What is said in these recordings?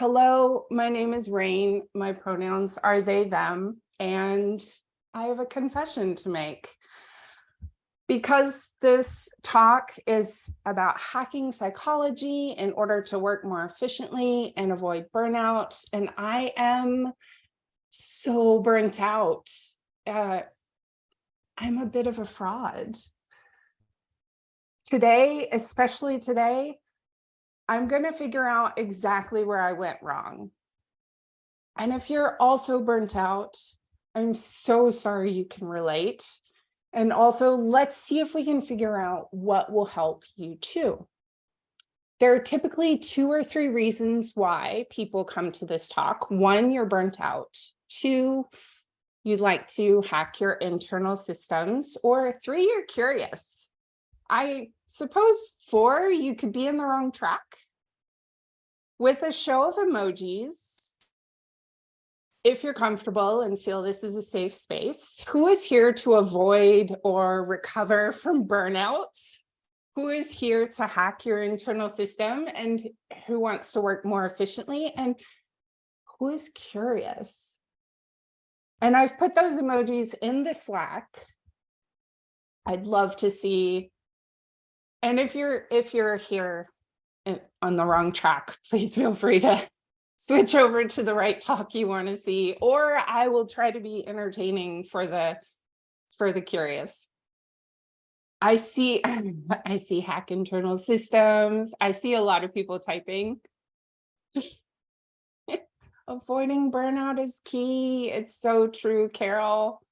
Hello, my name is Rain. My pronouns are they, them, and I have a confession to make. Because this talk is about hacking psychology in order to work more efficiently and avoid burnout, and I am so burnt out. I'm a bit of a fraud. Today, especially today, I'm going to figure out exactly where I went wrong. And if you're also burnt out, I'm so sorry you can relate. And also, let's see if we can figure out what will help you too. There are typically 2 or 3 reasons why people come to this talk. 1, you're burnt out. 2, you'd like to hack your internal systems. Or 3, you're curious. I suppose 4, you could be in the wrong track. With a show of emojis, if you're comfortable and feel this is a safe space, who is here to avoid or recover from burnout? Who is here to hack your internal system and who wants to work more efficiently? And who is curious? And I've put those emojis in the Slack. I'd love to see. And if you're here on the wrong track, please feel free to switch over to the right talk you want to see, or I will try to be entertaining for the curious. I see hack internal systems. I see a lot of people typing. Avoiding burnout is key. It's so true, Carol.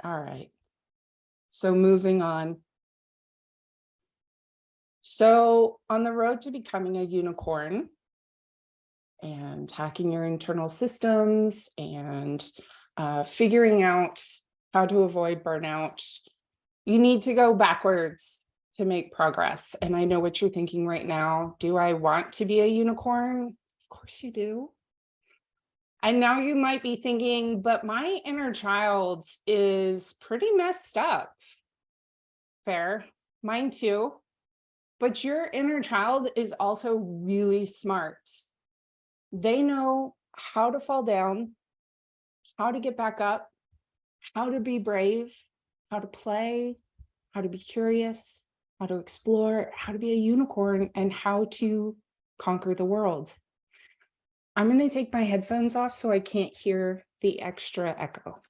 All right. So moving on. So on the road to becoming a unicorn and hacking your internal systems and figuring out how to avoid burnout, you need to go backwards to make progress. And I know what you're thinking right now. Do I want to be a unicorn? Of course you do. And now you might be thinking, but my inner child is pretty messed up. Fair, mine too. But your inner child is also really smart. They know how to fall down, how to get back up, how to be brave, how to play, how to be curious, how to explore, how to be a unicorn, and how to conquer the world. I'm going to take my headphones off so I can't hear the extra echo.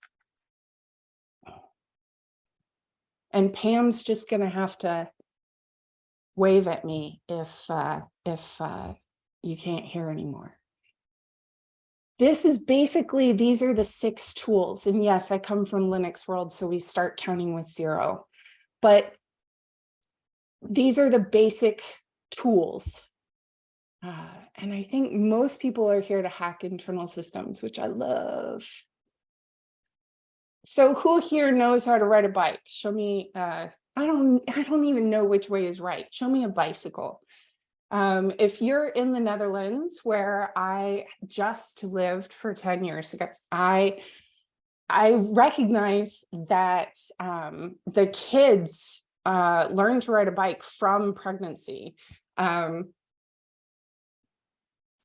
And Pam's just going to have to wave at me if you can't hear anymore. This is basically, these are the 6 tools. And yes, I come from Linux world, so we start counting with 0. But these are the basic tools. And I think most people are here to hack internal systems, which I love. So who here knows how to ride a bike? Show me, I don't even know which way is right. Show me a bicycle. If you're in the Netherlands, where I just lived for 10 years ago, I recognize that the kids learn to ride a bike from pregnancy.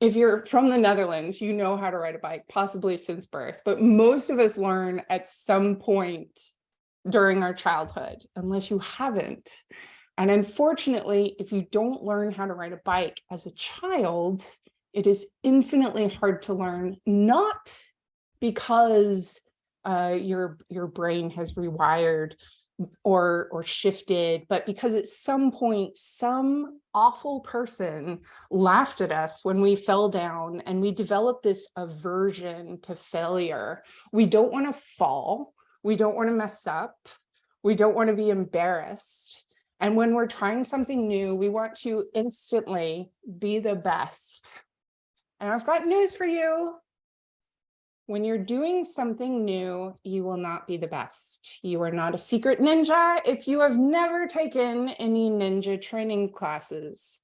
If you're from the Netherlands, you know how to ride a bike, possibly since birth, but most of us learn at some point during our childhood, unless you haven't. And unfortunately, if you don't learn how to ride a bike as a child, it is infinitely hard to learn, not because your brain has rewired or shifted, but because at some point, some awful person laughed at us when we fell down, and we developed this aversion to failure. We don't want to fall. We don't want to mess up. We don't want to be embarrassed. And when we're trying something new, we want to instantly be the best. And I've got news for you. When you're doing something new, you will not be the best. You are not a secret ninja if you have never taken any ninja training classes.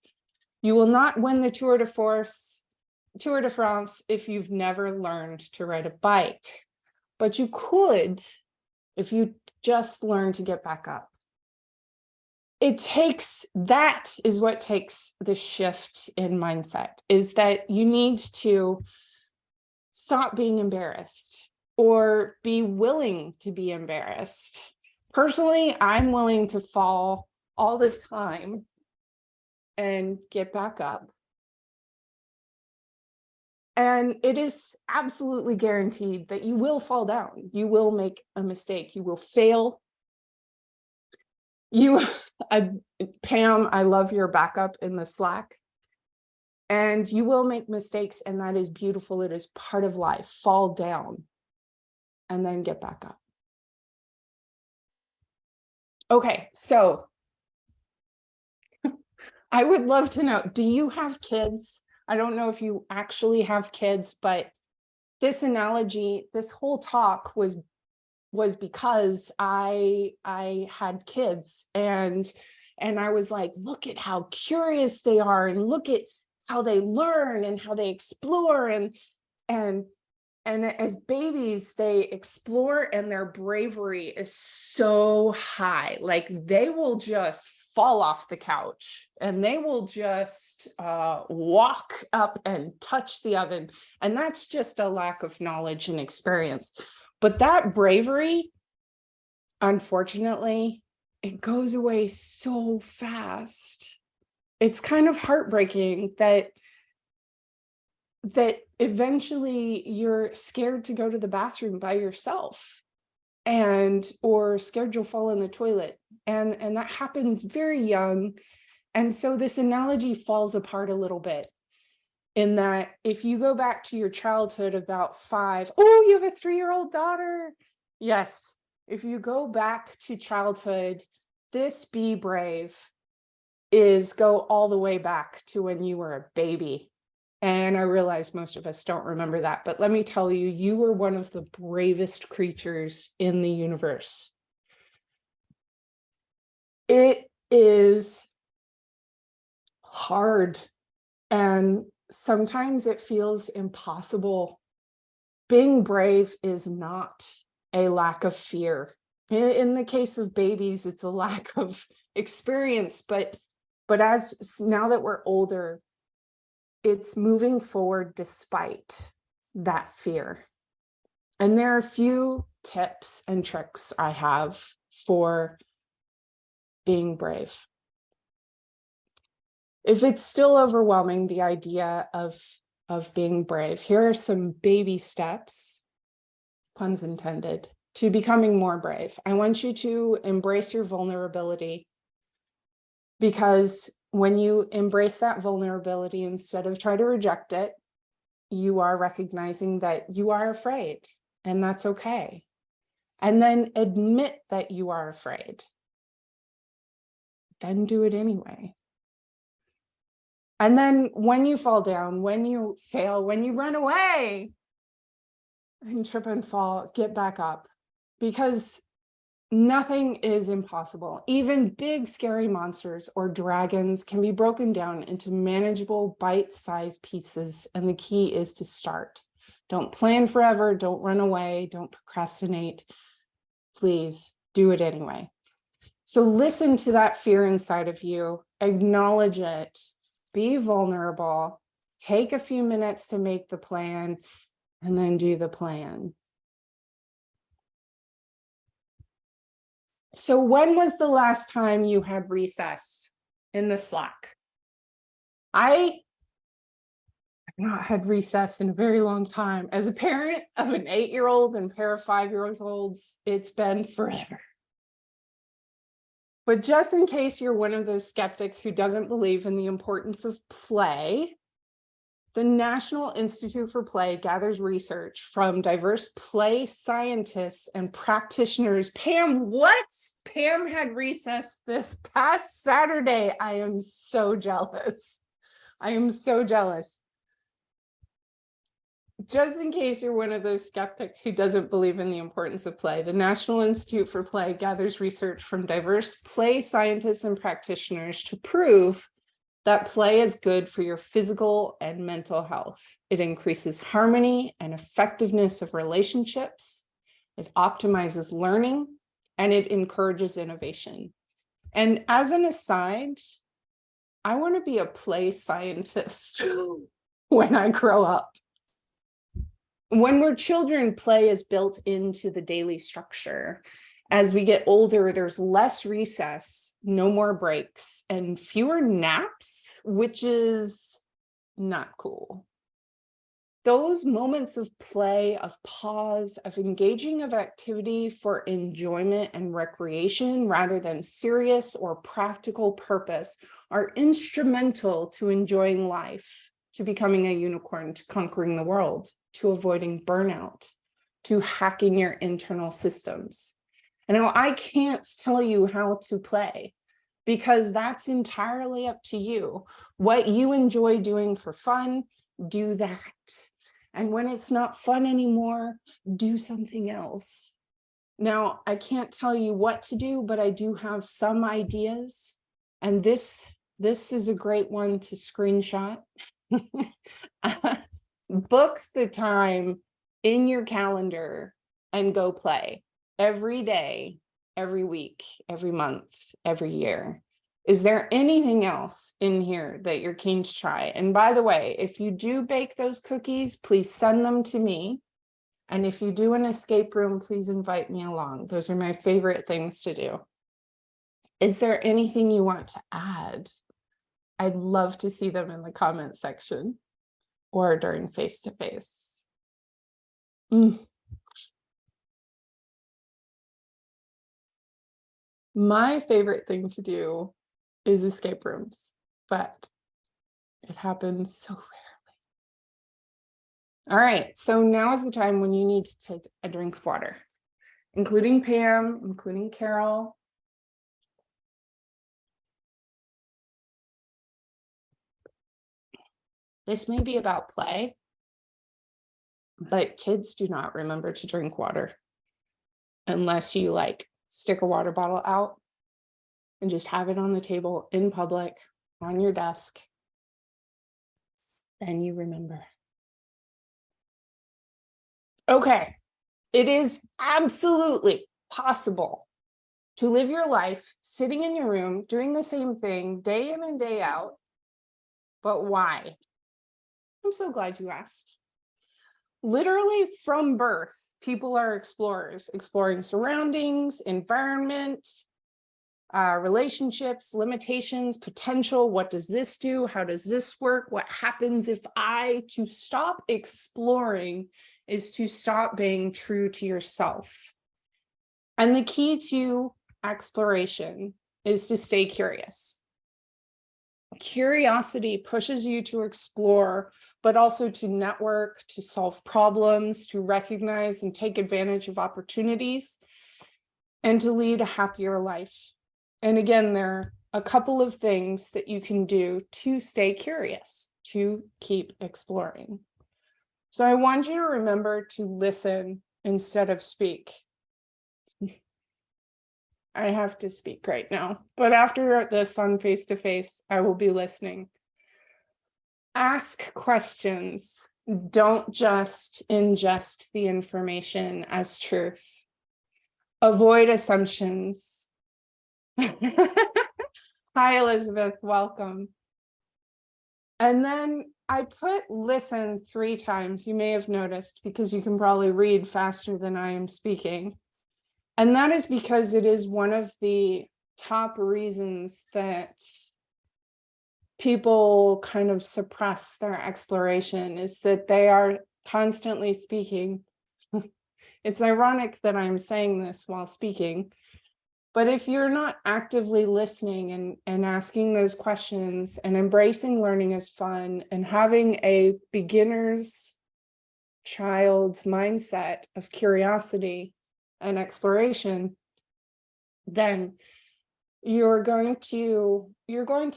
You will not win the Tour de France if you've never learned to ride a bike. But you could if you just learn to get back up. That is what takes the shift in mindset, is that you need to stop being embarrassed or be willing to be embarrassed. Personally, I'm willing to fall all the time and get back up. And it is absolutely guaranteed that you will fall down. You will make a mistake. You will fail. Pam, I love your backup in the Slack. And you will make mistakes, and that is beautiful. It is part of life. Fall down and then get back up. Okay, so I would love to know, do you have kids? I don't know if you actually have kids, but this analogy, this whole talk was because I had kids, and I was like, look at how curious they are, and look at how they learn and how they explore, and as babies they explore, and their bravery is so high. Like, they will just fall off the couch and they will just walk up and touch the oven, and that's just a lack of knowledge and experience. But that bravery, unfortunately, it goes away so fast. It's kind of heartbreaking that eventually you're scared to go to the bathroom by yourself, or scared you'll fall in the toilet. And that happens very young. And so this analogy falls apart a little bit, in that if you go back to your childhood about 5, oh, you have a 3-year-old daughter. Yes. If you go back to childhood, this be brave is go all the way back to when you were a baby. And I realize most of us don't remember that, but let me tell you, you were one of the bravest creatures in the universe. It is hard, and sometimes it feels impossible. Being brave is not a lack of fear. In the case of babies, it's a lack of experience, but now that we're older, it's moving forward despite that fear. And there are a few tips and tricks I have for being brave. If it's still overwhelming, the idea of being brave, here are some baby steps, puns intended, to becoming more brave. I want you to embrace your vulnerability, because when you embrace that vulnerability, instead of try to reject it, you are recognizing that you are afraid, and that's okay. And then admit that you are afraid. Then do it anyway. And then when you fall down, when you fail, when you run away and trip and fall, get back up, because nothing is impossible. Even big, scary monsters or dragons can be broken down into manageable, bite-sized pieces, and the key is to start. Don't plan forever, don't run away, don't procrastinate. Please do it anyway. So listen to that fear inside of you, acknowledge it, be vulnerable, take a few minutes to make the plan, and then do the plan. So when was the last time you had recess in the Slack? I have not had recess in a very long time. As a parent of an 8-year-old and pair of 5-year-olds, it's been forever. But just in case you're one of those skeptics who doesn't believe in the importance of play, the National Institute for Play gathers research from diverse play scientists and practitioners. Pam, what? Pam had recess this past Saturday. I am so jealous. I am so jealous. Just in case you're one of those skeptics who doesn't believe in the importance of play, the National Institute for Play gathers research from diverse play scientists and practitioners to prove that play is good for your physical and mental health. It increases harmony and effectiveness of relationships, it optimizes learning, and it encourages innovation. And as an aside, I want to be a play scientist when I grow up. When we're children, play is built into the daily structure. As we get older, there's less recess, no more breaks, and fewer naps, which is not cool. Those moments of play, of pause, of engaging of activity for enjoyment and recreation rather than serious or practical purpose are instrumental to enjoying life, to becoming a unicorn, to conquering the world, to avoiding burnout, to hacking your internal systems. And now I can't tell you how to play because that's entirely up to you. What you enjoy doing for fun, do that. And when it's not fun anymore, do something else. Now, I can't tell you what to do, but I do have some ideas. And this is a great one to screenshot. Book the time in your calendar and go play every day, every week, every month, every year. Is there anything else in here that you're keen to try? And by the way, if you do bake those cookies, please send them to me. And if you do an escape room, please invite me along. Those are my favorite things to do. Is there anything you want to add? I'd love to see them in the comment section or during face-to-face. My favorite thing to do is escape rooms, but it happens so rarely. All right, so now is the time when you need to take a drink of water, including Pam, including Carol. This may be about play, but kids do not remember to drink water unless you like stick a water bottle out and just have it on the table in public, on your desk. Then you remember. Okay, it is absolutely possible to live your life sitting in your room, doing the same thing day in and day out. But why? I'm so glad you asked. Literally from birth, people are explorers, exploring surroundings, environment, relationships, limitations, potential. What does this do? How does this work? What happens if to stop exploring is to stop being true to yourself. And the key to exploration is to stay curious. Curiosity pushes you to explore, but also to network, to solve problems, to recognize and take advantage of opportunities, and to lead a happier life. And again, there are a couple of things that you can do to stay curious, to keep exploring. So I want you to remember to listen instead of speak. I have to speak right now, but after this on face-to-face, I will be listening. Ask questions. Don't just ingest the information as truth. Avoid assumptions. Hi, Elizabeth, welcome. And then I put listen 3 times, you may have noticed, because you can probably read faster than I am speaking. And that is because it is one of the top reasons that people kind of suppress their exploration, is that they are constantly speaking. It's ironic that I'm saying this while speaking, but if you're not actively listening and asking those questions and embracing learning as fun and having a beginner's child's mindset of curiosity and exploration, then you're going to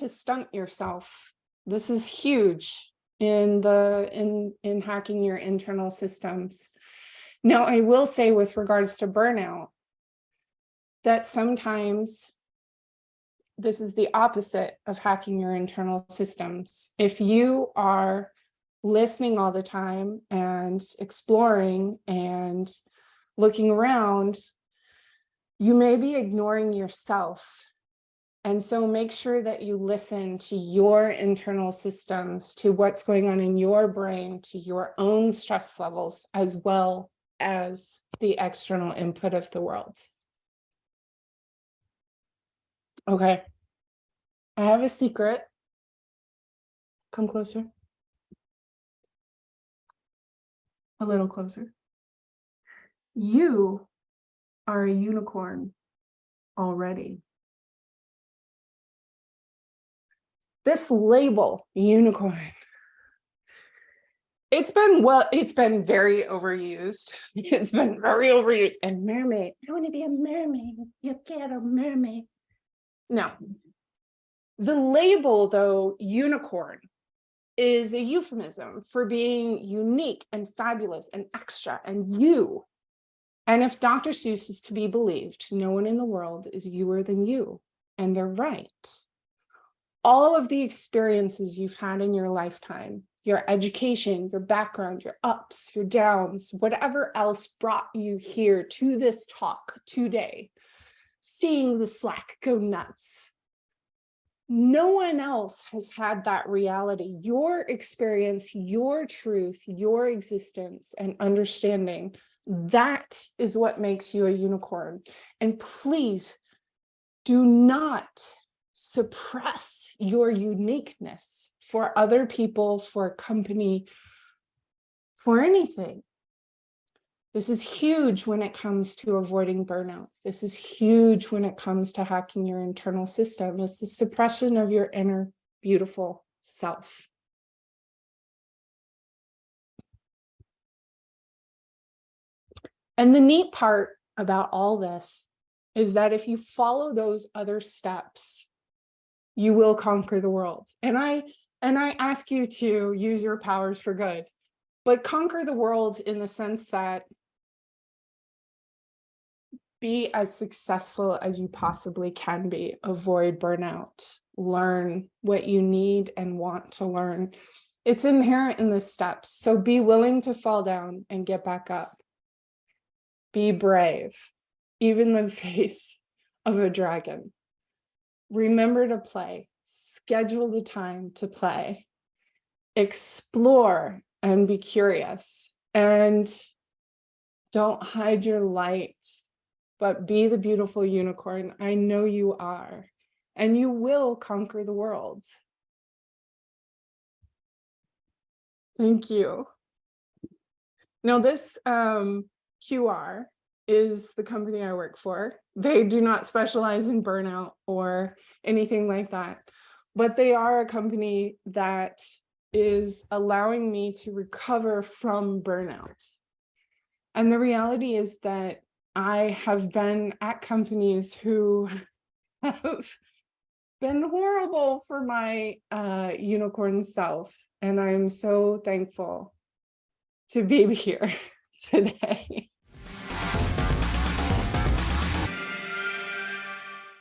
stunt yourself. This is huge in hacking your internal systems. Now, I will say with regards to burnout, that sometimes this is the opposite of hacking your internal systems. If you are listening all the time and exploring and looking around, you may be ignoring yourself. And so make sure that you listen to your internal systems, to what's going on in your brain, to your own stress levels, as well as the external input of the world. Okay. I have a secret. Come closer. A little closer. You are a unicorn already. This label, unicorn, it's been very overused. It's been very overused. And mermaid, I want to be a mermaid. You get a mermaid. No. The label, though, unicorn, is a euphemism for being unique and fabulous and extra and you. And if Dr. Seuss is to be believed, no one in the world is youer than you. And they're right. All of the experiences you've had in your lifetime, your education, your background, your ups, your downs, whatever else brought you here to this talk today, seeing the Slack go nuts. No one else has had that reality. Your experience, your truth, your existence and understanding, that is what makes you a unicorn. And please do not suppress your uniqueness for other people, for a company, for anything. This is huge when it comes to avoiding burnout. This is huge when it comes to hacking your internal system. It's the suppression of your inner beautiful self. And the neat part about all this is that if you follow those other steps, you will conquer the world. And I ask you to use your powers for good, but conquer the world in the sense that be as successful as you possibly can be. Avoid burnout. Learn what you need and want to learn. It's inherent in the steps. So be willing to fall down and get back up. Be brave, even in the face of a dragon. Remember to play. Schedule the time to play. Explore and be curious. And don't hide your light, but be the beautiful unicorn. I know you are, and you will conquer the world. Thank you. Now this QR is the company I work for. They do not specialize in burnout or anything like that, but they are a company that is allowing me to recover from burnout. And the reality is that I have been at companies who have been horrible for my unicorn self. And I'm so thankful to be here today.